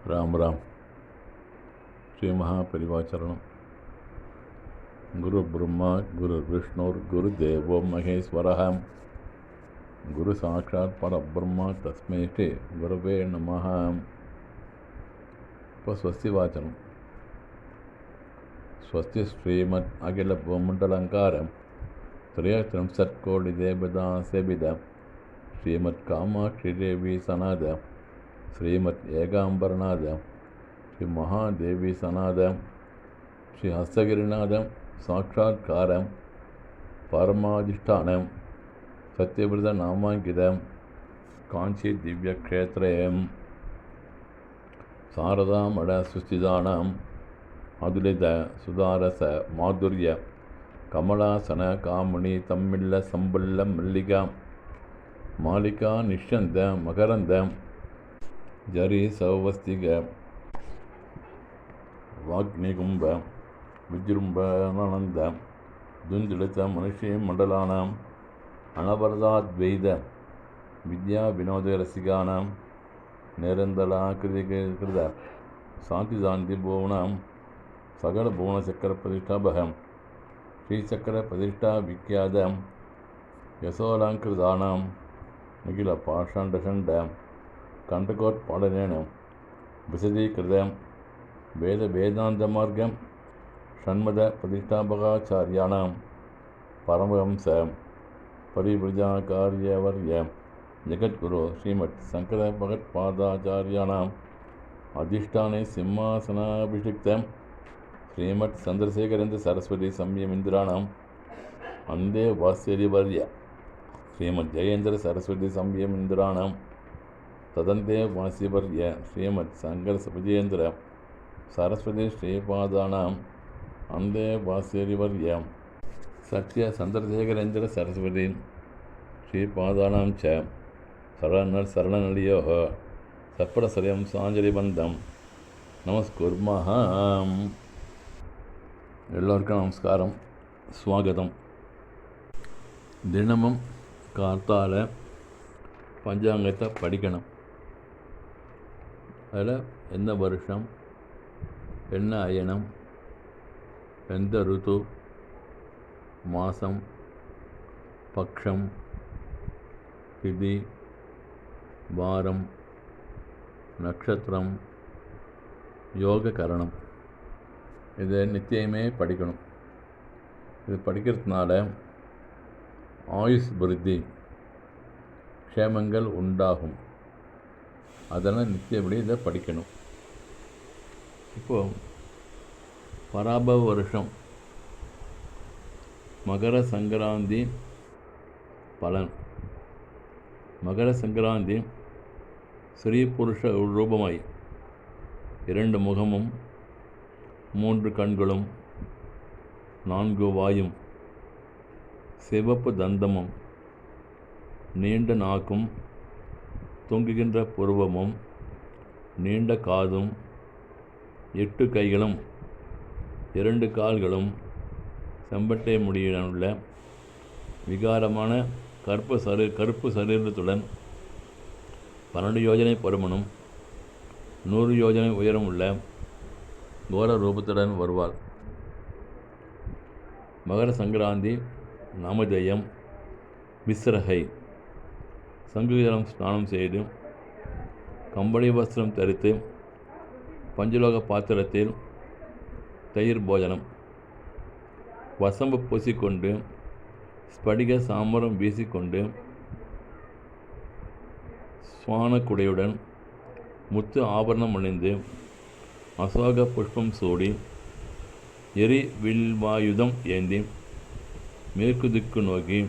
राम राम। श्री महापरिवाचरणम। गुरु ब्रह्मा गुरु विष्णुर गुरुदेवो महेश्वरः गुरु साक्षात् परब्रह्म तस्मै श्री गुरवे नमः। இப்போ ஸ்வஸ்தி வாச்சனம். ஸ்வஸ்தி ஸ்ரீமத் அகில பூமண்டலங்காரம் திரையத்ரிம்சத்கோடி தேவதா சேவித ஸ்ரீமத் காமாட்சி தேவி சனாத श्रीमत् ஏகாம்பரநாத ஸ்ரீ மகாதேவி சனாத ஸ்ரீ ஹஸ்தகிரிநாதம் சாட்சாத்காரம் பரமாதிஷ்டானம் சத்யவிரத நாமாங்கிதம் காஞ்சி திவ்யக்ஷேத்ரே சாரதா மட சுஸ்திதானாம் அதுலித சுதாரச மாதுரிய கமலாசன காமுனி தம்மில்ல சம்புல்ல மல்லிகா மாலிகா நிஷந்த மகரந்த ஜரி சௌவஸ்திக வாக்னிகும்ப விஜೃಂಭಣಾನಂದ ದುಂದುಳಿತ ಮನುಷ್ಯ ಮಂಡಲಾನಾಂ ಅನವರದಾದ್ವೈತ ವಿದ್ಯಾ ವಿನೋದ ರಸಿಕಾನಾಂ ನಿರಂತರಾಕೃತ ಶಾಂತಿ ಭುವನಾಂ ಸಕಲ ಭುವನ ಚಕ್ರ ಪ್ರತಿಷ್ಠಾಭಂ ಶ್ರೀಚಕ್ರ ಪ್ರತಿಷ್ಠಾ ವಿಖ್ಯಾತ ಯಶೋಲಂಕೃತಾನಾಂ ನಿಖಿಲ ಪಾಷಾಂಡಷಂಡ ಕಂಠಕೋತ್ಪಾದನೇನ ವಿಶದೀಕೃತ ವೇದ ವೇದಾಂತ ಮಾರ್ಗಂ ಷಣ್ಮದ ಪ್ರತಿಷ್ಠಾಪಕಾಚಾರ್ಯಾಣಾಂ ಪರಮಹಂಸ ಪರಿವ್ರಜಾಕಾರ್ಯವರ್ಯ ಜಗದ್ಗುರು ಶ್ರೀಮತ್ ಶಂಕರ ಭಗವತ್ಪಾದಾಚಾರ್ಯಾಣಾಂ ಅಧಿಷ್ಠಾನೆ ಸಿಂಹಾಸನಾಭಿಷಿಕ್ತ ಶ್ರೀಮತ್ ಚಂದ್ರಶೇಖರೇಂದ್ರ ಸರಸ್ವತಿ ಸಂಯಮಿಂದ್ರಾಣಾಂ ಅಂದೇ ವಾಸ್ಯರಿವರ್ಯ ಶ್ರೀಮದ್ ಜಯೇಂದ್ರ ಸರಸ್ವತಿ ಸಂಯಮಿಂದ್ರಾಣಾಂ ತದಂತೆ ವಾಸಿವರ್ಯ ಶ್ರೀಮತ್ ಶಂಕರ ವಿಜಯೇಂದ್ರ ಸರಸ್ವತಿ ಶ್ರೀಪಾದಾನಾಂ ಅಂದೇ ವಾಸ್ಯರಿವರ್ಯ ಸತ್ಯ ಚಂದ್ರಶೇಖರೇಂದ್ರ ಸರಸ್ವತಿ ಶ್ರೀಪಾದಾನಾಂ ಚ ಶರಣನಳಿಯೋ ಸಪ್ರಸರ್ಯಂ ಸಾಂಜಲಿಬಂಧಂ நமஸ்குர்மஹ. எல்லோருக்கும் நமஸ்காரம், ஸ்வாகதம். தினமும் காத்தால பஞ்சாங்கத்தை படிக்கணும். அதில் எந்த வருஷம், என்ன அயனம், எந்த ருத்து, மாதம், பக்ஷம், திதி, வாரம், நட்சத்திரம், யோக கரணம், இதை நித்தியமே படிக்கணும். இது படிக்கிறதுனால ஆயுஷ் விருத்தி, க்ஷேமங்கள் உண்டாகும். அதனால் நித்தியப்படி இதை படிக்கணும். இப்போது பராபவ வருஷம் மகர சங்கராந்தி பலன். மகர சங்கராந்தி ஸ்ரீ புருஷ ரூபமாய் 2 முகமும் 3 கண்களும் 4 வாயும் சிவப்பு தந்தமும் நீண்ட நாக்கும் தொங்குகின்ற புருவமும் நீண்ட காதும் 8 கைகளும் 2 கால்களும் செம்பட்டை முடியுள்ள விகாரமான கருப்பு சரீரத்துடன் 12 யோஜனை பருமனும் 100 யோஜனை உயரம் உள்ள கோர ரூபத்துடன் வருவார். மகர சங்கராந்தி நாமதேயம் விஸ்ரஹை. சங்குஜலம் ஸ்நானம் செய்து கம்பளி வஸ்திரம் தரித்து பஞ்சலோக பாத்திரத்தில் தயிர் போஜனம், வசம்பு பூசிக்கொண்டு ஸ்படிக சாமரம் வீசிக்கொண்டு சுவானக்குடையுடன் முத்து ஆபரணம் அணிந்து அசோக புஷ்பம் சூடி எரி வில்வாயுதம் ஏந்தி மேற்கு திக்கு நோக்கி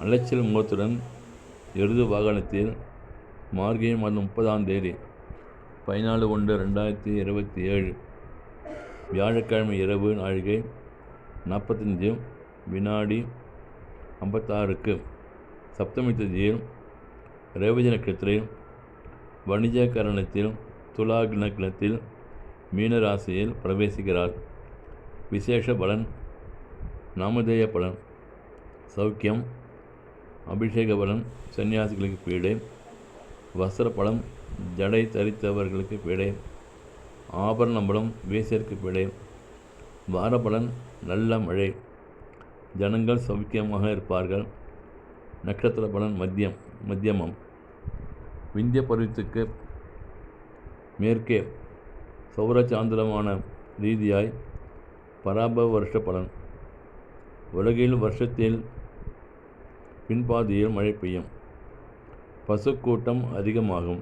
அலைச்சல் முகத்துடன் எருது வாகனத்தில் மார்கழி மாதம் 30ஆம் தேதி 14/1/2027 வியாழக்கிழமை இரவு நாழிகை 45 வினாடி 56க்கு சப்தமி திதியில் ரேவதி நட்சத்திரம் வணிஜ கரணத்தில் துலா லக்னத்தில் மீனராசியில் பிரவேசிக்கிறார். விசேஷ பலன், நாமதேய பலன், சௌக்கியம், அபிஷேக பலன், சன்னியாசிகளுக்கு பீடை, வஸ்திர பலம், ஜடை தரித்தவர்களுக்கு பிழை, ஆபரணபலம் வேசியருக்கு பிழை, வாரபலன் நல்ல மழை, ஜனங்கள் சௌக்கியமாக இருப்பார்கள். நட்சத்திர பலன் மத்தியமம். விந்திய பருவத்துக்கு மேற்கே சௌரச்சாந்திரமான ரீதியாய் பராப வருஷ பலன். உலகில் வருஷத்தில் பின்பாதியில் மழை பெய்யும். பசுக்கூட்டம் அதிகமாகும்.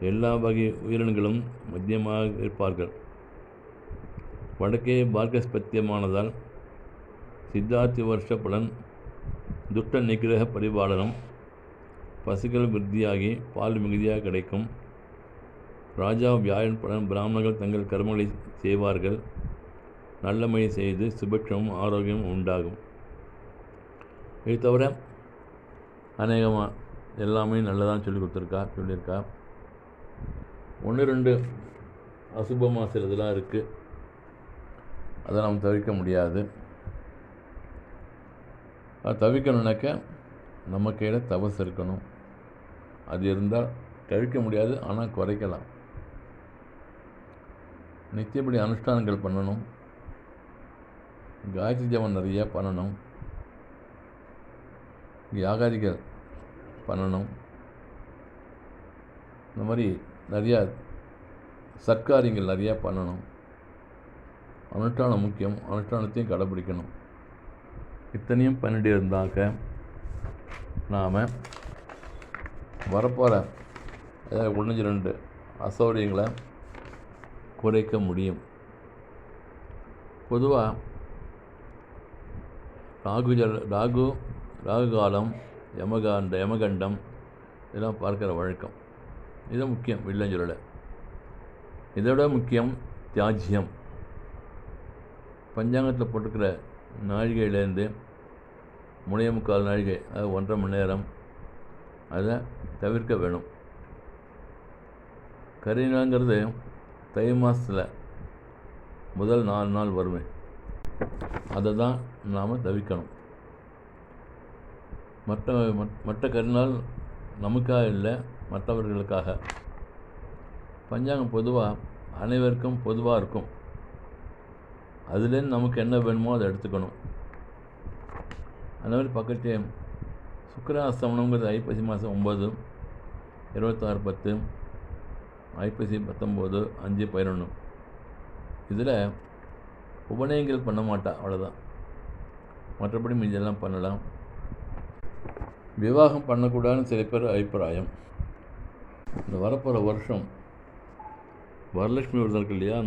எல்லா வகை உயிரினங்களும் மத்தியமாக இருப்பார்கள். வடக்கே பார்கஸ்பத்தியமானதால் சித்தார்த்தி வருஷ பலன் துஷ்ட நிகிரக பரிபாலனம். பசுக்கள் விருத்தியாகி பால் மிகுதியாக கிடைக்கும். ராஜா வியாழன் பலன் பிராமணர்கள் தங்கள் கர்மங்களை செய்வார்கள். நல்லமை செய்து சுபிட்சமும் ஆரோக்கியமும் உண்டாகும். இது தவிர அநேகமாக எல்லாமே நல்லதான் சொல்லியிருக்கா. 1-2 அசுபமாக சிலதெல்லாம் இருக்குது. அதை நாம் தவிர்க்க முடியாது. அதை தவிர்க்கணுன்னாக்க நம்ம கையில் தபஸ் இருக்கணும். அது இருந்தால் தவிர்க்க முடியாது, ஆனால் குறைக்கலாம். நித்தியப்படி அனுஷ்டானங்கள் பண்ணணும். காயத்ரி ஜபம் நிறையா பண்ணணும். யாகாதிகள் பண்ணணும். இந்த மாதிரி நிறையா சர்க்காரியங்கள் நிறையா பண்ணணும். அனுஷ்டானம் முக்கியம். அனுஷ்டானத்தையும் கடைப்பிடிக்கணும். இத்தனையும் பண்ணிட்டு இருந்தாக்க நாம் வரப்போகிற ஏதாவது 1-2 அசௌகரியங்களை குறைக்க முடியும். பொதுவாக ராகு காலம், யமகண்டம் இதெல்லாம் பார்க்குற வழக்கம். இது முக்கியம். இல்லைன்னு இதோட முக்கியம் தியாஜ்யம். பஞ்சாங்கத்தில் போட்டிருக்கிற நாழிகையிலேருந்து 3.25 நாழிகை, அது 1.5 மணி நேரம், அதை தவிர்க்க வேணும். கரிநாள்ங்கிறது தை மாதத்தில் முதல் 4 நாள் வருவேன். அதை தான் நாம் தவிர்க்கணும். மற்ற கரிநாள் நமக்காக இல்லை, மற்றவர்களுக்காக. பஞ்சாங்கம் பொதுவாக அனைவருக்கும் பொதுவாக இருக்கும். அதுலேருந்து நமக்கு என்ன வேணுமோ அதை எடுத்துக்கணும். அந்த மாதிரி பக்கத்தே சுக்கிராஸ்தமனங்கிறது ஐப்பசி மாதம் 9, 26/10, ஐப்பசி 19, 5/11. இதில் உபநயங்கள் பண்ண மாட்டா, அவ்வளோதான். மற்றபடி மீதெல்லாம் பண்ணலாம். விவாகம் பண்ணக்கூடாதுன்னு சில பேர் அபிப்பிராயம். இந்த வரப்போகிற வருஷம் வரலட்சுமி விரதம் இருக்கு இல்லையா,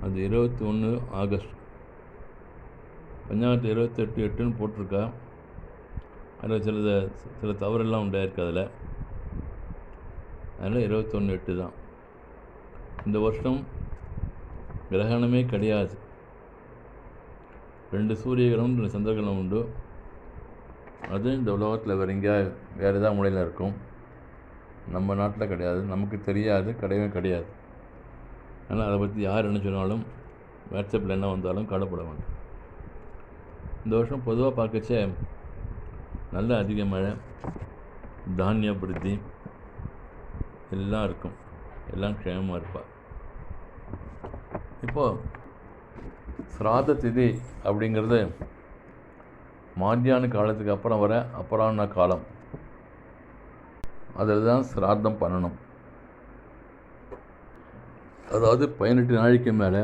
அது 21 ஆகஸ்ட். பஞ்சாங்கத்தில் 28/8ன்னு போட்டிருக்கா. அதில் சில தவறெல்லாம் உண்டாயிருக்கு. அதனால் 21/8 தான். இந்த வருஷம் கிரகணமே கிடையாது. 2 சூரியகிரகம் 2 சந்திரகிரகம் உண்டு. அது இந்த உலகத்தில் வேறு ஏதாவது மூலையில் இருக்கும். நம்ம நாட்டில் கிடையாது, நமக்கு தெரியாது, கிடையவே கிடையாது. ஆனால் அதை பற்றி யார் என்ன சொன்னாலும், வாட்ஸ்அப்பில் என்ன வந்தாலும் கவலைப்பட வேண்டாம். இந்த வருஷம் பொதுவாக பார்க்கச்சே நல்ல அதிக மழை, தானிய விருத்தி எல்லாம் இருக்கும். எல்லாம் க்ஷேமமாக இருப்பார். இப்போது ஸ்ராத திதி அப்படிங்கிறது மாத்தியான காலத்துக்கு அப்புறம் வர அபராண காலம். அதில் தான் சிராத்தம் பண்ணணும். அதாவது 18 நாளைக்கு மேலே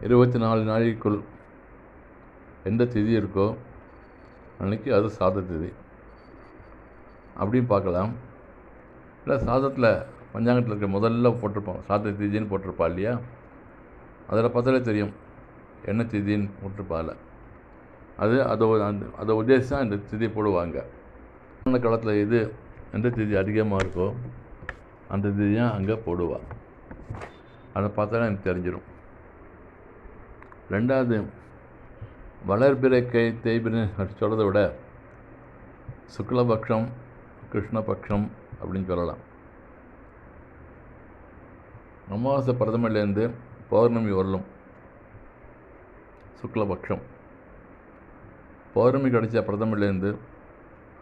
24 நாளைக்குள் எந்த திதி இருக்கோ அன்றைக்கி அது சாத திதி அப்படின்னு பார்க்கலாம். இல்லை சாதத்தில் பஞ்சாங்கத்தில் இருக்கிற முதல்ல போட்டிருப்போம், சாத திதின்னு போட்டிருப்பா இல்லையா, அதில் பார்த்தாலே தெரியும் என்ன திதின்னு போட்டிருப்பால. அதை உத்தேசம் இந்த திதி போடுவாங்க. அந்த காலத்தில் இது எந்த திதி அதிகமாக இருக்கோ அந்த திதியாக அங்கே போடுவாள். அதை பார்த்தாலே எனக்கு தெரிஞ்சிடும். 2வது, வளர்பிறை கை தேய்பிறை சொல்கிறத விட சுக்லபக்ஷம் கிருஷ்ணபக்ஷம் அப்படின்னு சொல்லலாம். அமாவாசை பிரதமையிலேருந்து பௌர்ணமி வரலும் சுக்லபக்ஷம், பௌர்ணமி கிடைச்ச பிரதமையிலேருந்து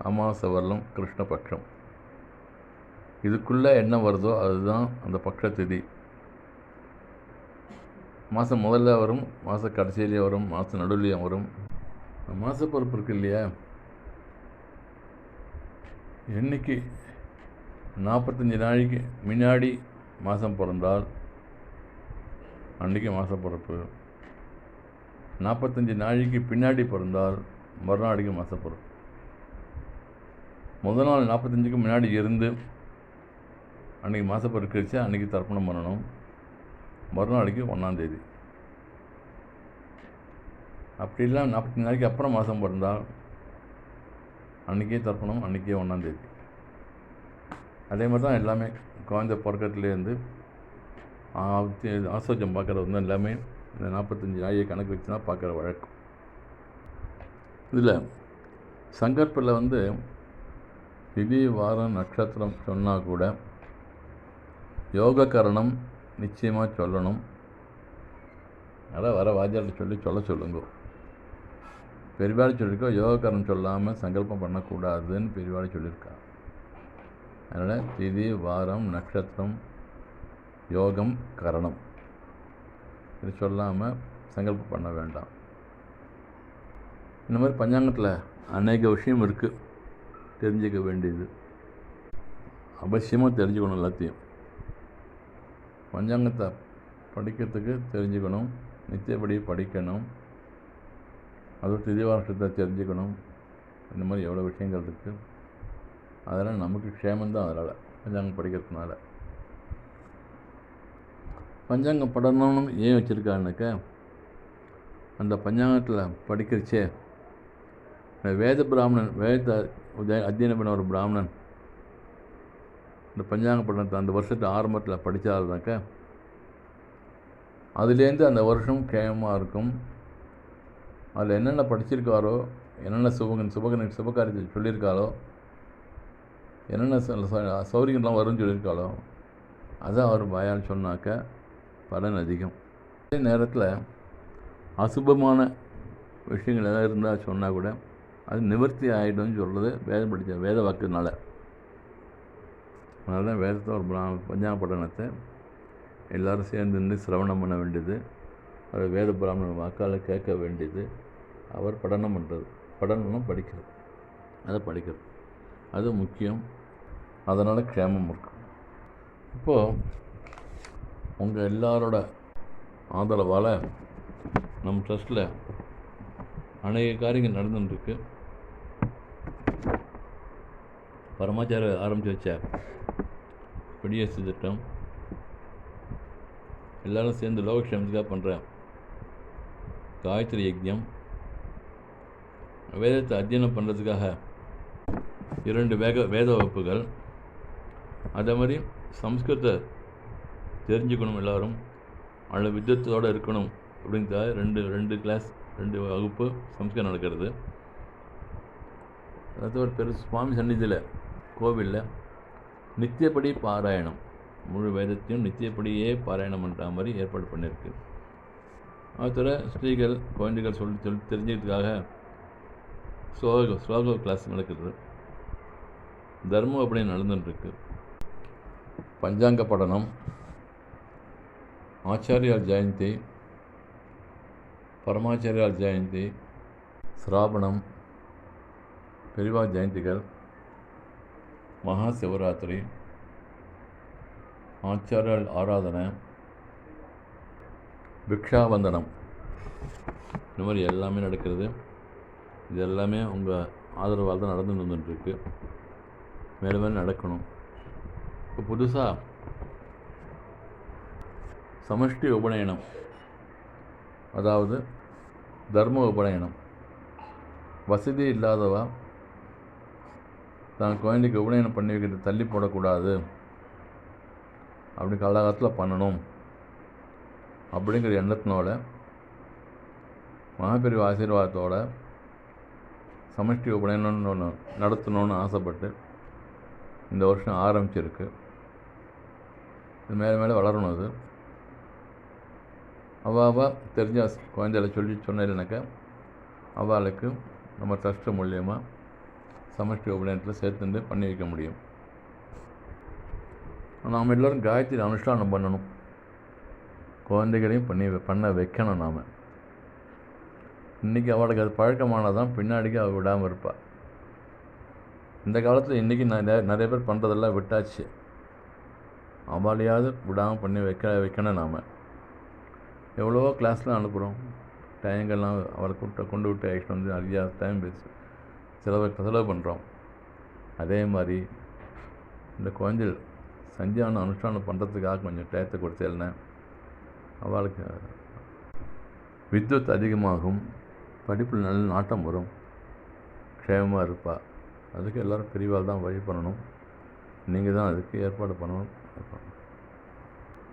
அமாவாசை வரலும் கிருஷ்ணபக்ஷம். இதுக்குள்ளே என்ன வருதோ அதுதான் அந்த பக்ஷ திதி. மாதம் முதல்ல வரும், மாத கடைசியிலே வரும், மாத நடுவுலையும் வரும். மாத பொறுப்பு இருக்கு இல்லையா, என்னைக்கு 45 நாளைக்கு முன்னாடி மாதம் பிறந்தால் அன்றைக்கி மாத பிறப்பு, 45 நாளைக்கு பின்னாடி பிறந்தால் மறுநாளைக்கு மாத பிறப்பு. முதல் நாள் 45க்கு முன்னாடி இருந்து அன்றைக்கி மாத பிறப்பு வச்சு அன்றைக்கி தர்ப்பணம் பண்ணணும். மறுநாளைக்கு 1ஆம் தேதி. அப்படி இல்லை 45 நாளைக்கு அப்புறம் மாதம் பிறந்தால் அன்றைக்கே தர்ப்பணம், அன்றைக்கே 1ஆம் தேதி. அதே மாதிரி தான் எல்லாமே குழந்தை பிறக்கிறதுலேருந்து ஆசோஜம் பார்க்குறது வந்து எல்லாமே இந்த 45 நாளையை கணக்கு வச்சு தான் பார்க்குற வழக்கம். இதில் சங்கல்பில் வந்து திதி வாரம் நட்சத்திரம் சொன்னால் கூட யோக கரணம் நிச்சயமாக சொல்லணும். அதான் வர வாத்தியார்கிட்ட சொல்ல சொல்லுங்க. பெரியவாடி சொல்லியிருக்கோம், யோகக்காரன் சொல்லாமல் சங்கல்பம் பண்ணக்கூடாதுன்னு பெரியவாடி சொல்லியிருக்கா. அதனால் திதி வாரம் நட்சத்திரம் யோகம் கரணம் இது சொல்லாமல் சங்கல்பம் பண்ண வேண்டாம். இந்த மாதிரி பஞ்சாங்கத்தில் அநேக விஷயம் இருக்குது, தெரிஞ்சிக்க வேண்டியது. அவசியமாக தெரிஞ்சுக்கணும். எல்லாத்தையும் பஞ்சாங்கத்தை படிக்கிறதுக்கு தெரிஞ்சுக்கணும், நித்தியப்படி படிக்கணும், அதுவும் திதிவாரத்தை தெரிஞ்சுக்கணும். இந்த மாதிரி எவ்வளோ விஷயங்கள் இருக்குது. அதெல்லாம் நமக்கு க்ஷேமந்தான். அதனால் பஞ்சாங்கம் படிக்கிறதுனால பஞ்சாங்கம் படணும்னு ஏன் வச்சுருக்காருனாக்க, அந்த பஞ்சாங்கத்தில் படிக்கிறச்சே வேத பிராமணன், வேதத்தை அத்தியனம் பண்ண ஒரு பிராமணன் இந்த பஞ்சாங்க படத்தை அந்த வருஷத்து ஆரம்பத்தில் படித்தாருனாக்க அதுலேருந்து அந்த வருஷம் க்ஷேமமாக இருக்கும். அதில் என்னென்ன படிச்சிருக்காரோ, என்னென்ன சுபகாரியத்தை சொல்லியிருக்காரோ, என்னென்ன சௌகரியங்கள்லாம் வரும்னு சொல்லியிருக்காளோ அதான் அவர் பயான்னு சொன்னாக்க பலன் அதிகம். அதே நேரத்தில் அசுபமான விஷயங்கள் எதாவது இருந்தால் சொன்னால் கூட அது நிவர்த்தி ஆகிடும்னு சொல்கிறது வேத வாக்குனால. அதனால தான் வேதத்தை ஒரு பஞ்சாங்க பட்டணத்தை எல்லோரும் சேர்ந்து நின்று சிரவணம் பண்ண வேண்டியது, அவர் வேத பிராமணன் வாக்கால் கேட்க வேண்டியது, அவர் படனம் பண்ணுறது, படனம்னா படிக்கிறது, அதை படிக்கிறது, அது முக்கியம். அதனால் க்ஷேமம் இருக்கும். இப்போது உங்கள் எல்லாரோட ஆதரவால் நம்ம ட்ரஸ்ட்டில் அநேக காரியங்கள் நடந்துட்டுருக்கு. பரமாச்சார ஆரம்பித்து வச்ச குடியரசு திட்டம், எல்லோரும் சேர்ந்து லோகக்ஷேமத்துக்காக பண்ணுற காயத்ரி யஜ்ஞம், வேதத்தை அத்தியனம் பண்ணுறதுக்காக 2 வேத வகுப்புகள், அதே மாதிரி சம்ஸ்கிருத தெரிஞ்சுக்கணும் எல்லோரும், அதில் வித்வத்தோடு இருக்கணும் அப்படிங்கிறதுக்காக 2 கிளாஸ் 2 வகுப்பு சம்ஸ்கிருதம் நடக்கிறது. அது ஒரு பெரு சுவாமி சந்நிதியில் கோவிலில் நித்தியப்படி பாராயணம், முழு வேதத்தையும் நித்தியப்படியே பாராயணம் பண்ணுற மாதிரி ஏற்பாடு பண்ணியிருக்கு. அது தவிர ஸ்ரீகள் குழந்தைகள் சொல்லி தெரிஞ்சுக்கிறதுக்காக ஸ்லோக கிளாஸ் நடக்கிறது. தர்மம் அப்படி நடந்துட்டுருக்கு. பஞ்சாங்க படனம், ஆச்சாரியார் ஜெயந்தி, பரமாச்சாரியார் ஜெயந்தி, சிராபணம், பெரிவா ஜெயந்திகள், மகா சிவராத்திரி, ஆச்சாரியார் ஆராதனை, பிக்ஷாவந்தனம், இந்த மாதிரி எல்லாமே நடக்கிறது. இது எல்லாமே உங்கள் ஆதரவால் தான் நடந்து வந்துட்டுருக்கு. மேலும் மேலும் நடக்கணும். இப்போ புதுசாக சமஷ்டி உபநயனம், அதாவது தர்ம உபநயனம், வசதி இல்லாதவா தான் குழந்தைக்கு உபநயனம் பண்ணி வைக்கிறது தள்ளி போடக்கூடாது, அப்படி காலகாலத்தில் பண்ணணும் அப்படிங்கிற எண்ணத்தினோட மகாபெரிவ ஆசீர்வாதத்தோட சமஷ்டி உபநயனம்னு ஒன்று நடத்தணும்னு ஆசைப்பட்டு இந்த வருஷம் ஆரம்பிச்சிருக்கு. இது மேலே மேலே வளரணும். அது அவாவா தெரிஞ்ச குழந்தைகளை சொன்னேன்னாக்கா அவளுக்கு நம்ம ட்ரஸ்ட் மூலியமாக சமஷ்டி உபநயனத்தில் சேர்த்துட்டு பண்ணி வைக்க முடியும். நாம் எல்லோரும் காயத்ரி அனுஷ்டானம் பண்ணணும். குழந்தைகளையும் பண்ண வைக்கணும் நாம். இன்றைக்கி அவளுக்கு அது பழக்கமானதான் பின்னாடிக்கு அவள் விடாமல் இருப்பாள். இந்த காலத்தில் இன்றைக்கி நிறைய பேர் பண்ணுறதெல்லாம் விட்டாச்சு. அவளையாவது விடாமல் பண்ணி வைக்கணும் நாம். எவ்வளவோ கிளாஸ்லாம் அனுப்புகிறோம். டைங்கெல்லாம் அவளை கொண்டு விட்டு ஆக்ஷன் வந்து நிறையா டைம் செலவு பண்ணுறோம். அதே மாதிரி இந்த குழந்தைகள் சந்தியானம் அனுஷ்டானம் பண்ணுறதுக்காக கொஞ்சம் டயத்தை கொடுத்தேன்னா அவளுக்கு வித்வத் அதிகமாகும், படிப்பில் நல்ல நாட்டம் வரும், க்ஷேமமாக இருப்பாள். அதுக்கு எல்லோரும் பெரியவாள் தான் வழி பண்ணணும். நீங்கள் தான் அதுக்கு ஏற்பாடு பண்ணணும்.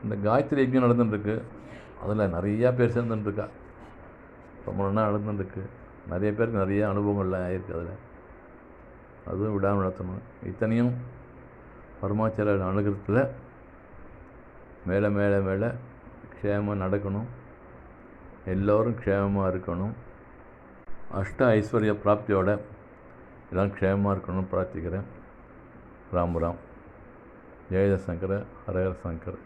இந்த காயத்ரி யஜ்ஞம் நடந்துட்டுருக்கு. அதில் நிறையா பேர் சேர்ந்துட்டுருக்கா. ரொம்ப நாள் நடந்துட்டுருக்கு. நிறைய பேருக்கு நிறைய அனுபவங்கள்லாம் ஆகிருக்கு. அதில் அதுவும் விடாமல் நடத்தணும். இத்தனையும் பரமாச்சாரிய அனுகிரகத்தில் மேலே மேலே மேலே க்ஷேமம் நடக்கணும். எல்லோரும் க்ஷேமமாக இருக்கணும். அஷ்ட ஐஸ்வர்ய பிராப்தியோட எல்லாம் க்ஷேமமாக இருக்கணும்னு பிரார்த்திக்கிறேன். ராம் ராம். ஜெய சங்கர, ஹரஹர சங்கர்.